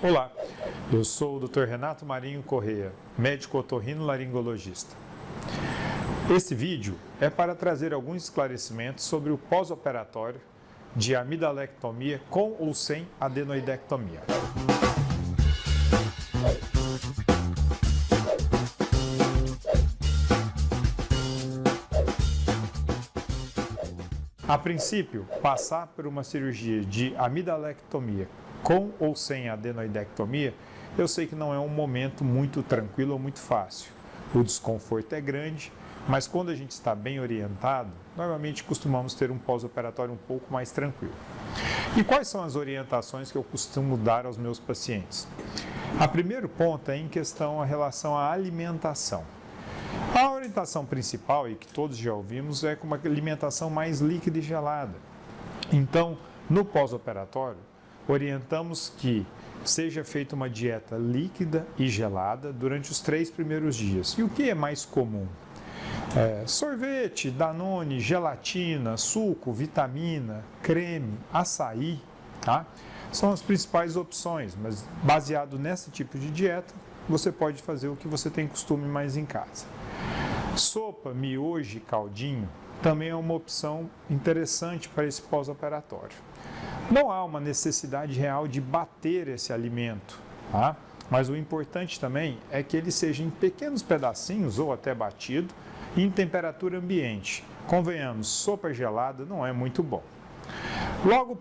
Olá, eu sou o Dr. Renato Marinho Correia, médico otorrinolaringologista. Esse vídeo é para trazer alguns esclarecimentos sobre o pós-operatório de amidalectomia com ou sem adenoidectomia. A princípio, passar por uma cirurgia de amidalectomia com ou sem adenoidectomia, eu sei que não é um momento muito tranquilo ou muito fácil. O desconforto é grande, mas quando a gente está bem orientado, normalmente costumamos ter um pós-operatório um pouco mais tranquilo. E quais são as orientações que eu costumo dar aos meus pacientes? A primeiro ponto é em questão a relação à alimentação. A orientação principal, e que todos já ouvimos, é com uma alimentação mais líquida e gelada. Então, no pós-operatório, orientamos que seja feita uma dieta líquida e gelada durante os 3 primeiros dias. E o que é mais comum? Sorvete, danone, gelatina, suco, vitamina, creme, açaí, tá? São as principais opções, mas baseado nesse tipo de dieta, você pode fazer o que você tem costume mais em casa. Sopa, miojo e caldinho também é uma opção interessante para esse pós-operatório. Não há uma necessidade real de bater esse alimento, tá? Mas o importante também é que ele seja em pequenos pedacinhos ou até batido em temperatura ambiente. Convenhamos, sopa gelada não é muito bom. Logo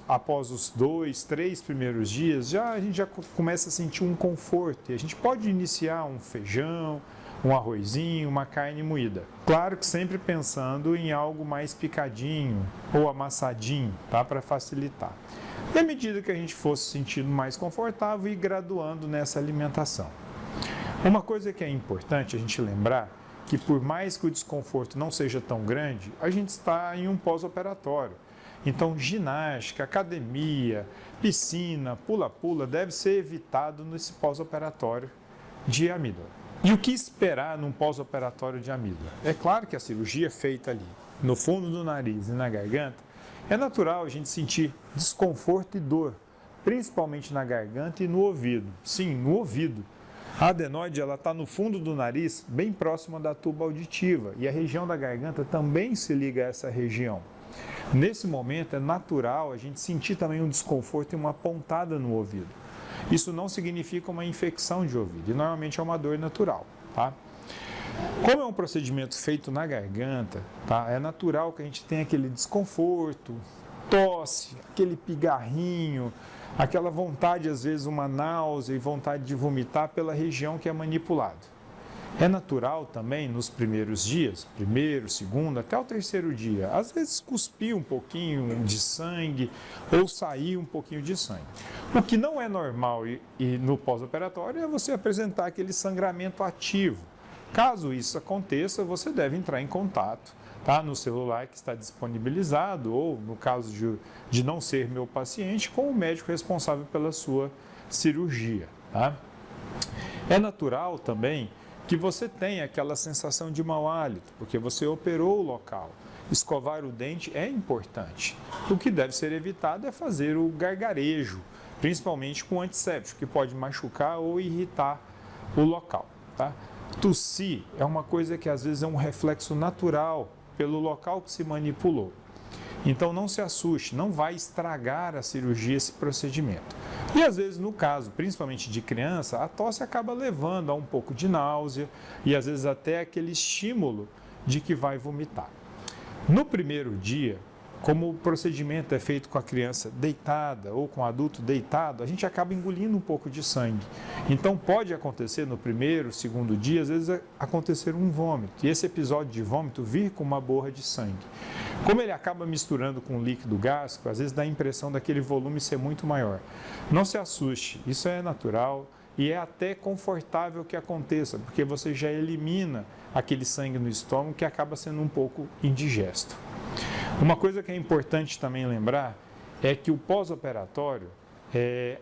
após os 2, 3 primeiros dias, a gente já começa a sentir um conforto e a gente pode iniciar um feijão, um arrozinho, uma carne moída. Claro que sempre pensando em algo mais picadinho ou amassadinho, tá? Para facilitar. E à medida que a gente for se sentindo mais confortável e graduando nessa alimentação. Uma coisa que é importante a gente lembrar, que por mais que o desconforto não seja tão grande, a gente está em um pós-operatório. Então, ginástica, academia, piscina, pula-pula deve ser evitado nesse pós-operatório de amígdala. E o que esperar num pós-operatório de amígdala? É claro que a cirurgia feita ali, no fundo do nariz e na garganta, é natural a gente sentir desconforto e dor, principalmente na garganta e no ouvido. Sim, no ouvido. A adenoide está no fundo do nariz, bem próxima da tuba auditiva, e a região da garganta também se liga a essa região. Nesse momento é natural a gente sentir também um desconforto e uma pontada no ouvido. Isso não significa uma infecção de ouvido, e normalmente é uma dor natural, tá? Como é um procedimento feito na garganta, tá? É natural que a gente tenha aquele desconforto, tosse, aquele pigarrinho, aquela vontade, às vezes uma náusea e vontade de vomitar pela região que é manipulado. É natural também nos primeiros dias, primeiro, segundo, até o terceiro dia, às vezes cuspir um pouquinho de sangue ou sair um pouquinho de sangue. O que não é normal e no pós-operatório é você apresentar aquele sangramento ativo. Caso isso aconteça, você deve entrar em contato, tá? No celular que está disponibilizado ou, no caso de não ser meu paciente, com o médico responsável pela sua cirurgia, tá? É natural também que você tenha aquela sensação de mau hálito, porque você operou o local. Escovar o dente é importante. O que deve ser evitado é fazer o gargarejo, principalmente com antisséptico, que pode machucar ou irritar o local, tá? Tossir é uma coisa que às vezes é um reflexo natural pelo local que se manipulou. Então não se assuste, não vai estragar a cirurgia esse procedimento. E às vezes no caso, principalmente de criança, a tosse acaba levando a um pouco de náusea e às vezes até aquele estímulo de que vai vomitar. No primeiro dia, como o procedimento é feito com a criança deitada ou com o adulto deitado, a gente acaba engolindo um pouco de sangue. Então pode acontecer no primeiro, segundo dia, às vezes acontecer um vômito. E esse episódio de vômito vir com uma borra de sangue. Como ele acaba misturando com o líquido gástrico, às vezes dá a impressão daquele volume ser muito maior. Não se assuste, isso é natural e é até confortável que aconteça, porque você já elimina aquele sangue no estômago que acaba sendo um pouco indigesto. Uma coisa que é importante também lembrar é que o pós-operatório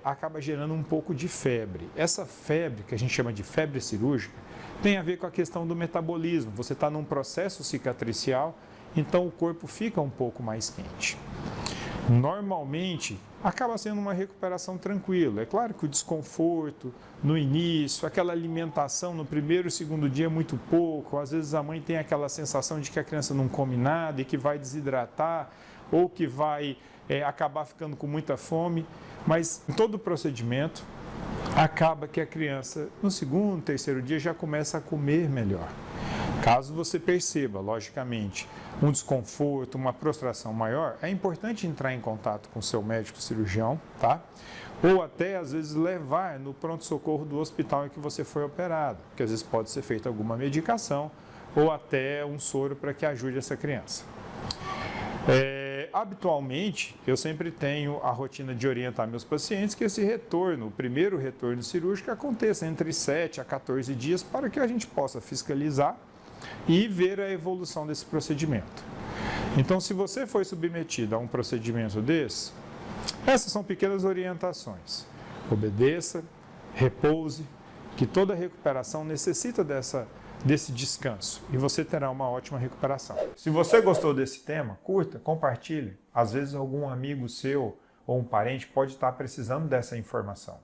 acaba gerando um pouco de febre. Essa febre, que a gente chama de febre cirúrgica, tem a ver com a questão do metabolismo. Você está num processo cicatricial, então o corpo fica um pouco mais quente. Normalmente, acaba sendo uma recuperação tranquila. É claro que o desconforto no início, aquela alimentação no primeiro e segundo dia é muito pouco. Às vezes a mãe tem aquela sensação de que a criança não come nada e que vai desidratar ou que vai acabar ficando com muita fome. Mas em todo o procedimento, acaba que a criança, no segundo, terceiro dia, já começa a comer melhor. Caso você perceba, logicamente, um desconforto, uma prostração maior, é importante entrar em contato com o seu médico cirurgião, tá? Ou até, às vezes, levar no pronto-socorro do hospital em que você foi operado, porque às vezes pode ser feita alguma medicação ou até um soro para que ajude essa criança. Habitualmente, eu sempre tenho a rotina de orientar meus pacientes que esse retorno, o primeiro retorno cirúrgico, aconteça entre 7 a 14 dias para que a gente possa fiscalizar e ver a evolução desse procedimento. Então, se você foi submetido a um procedimento desse, essas são pequenas orientações. Obedeça, repouse, que toda recuperação necessita desse descanso e você terá uma ótima recuperação. Se você gostou desse tema, curta, compartilhe. Às vezes algum amigo seu ou um parente pode estar precisando dessa informação.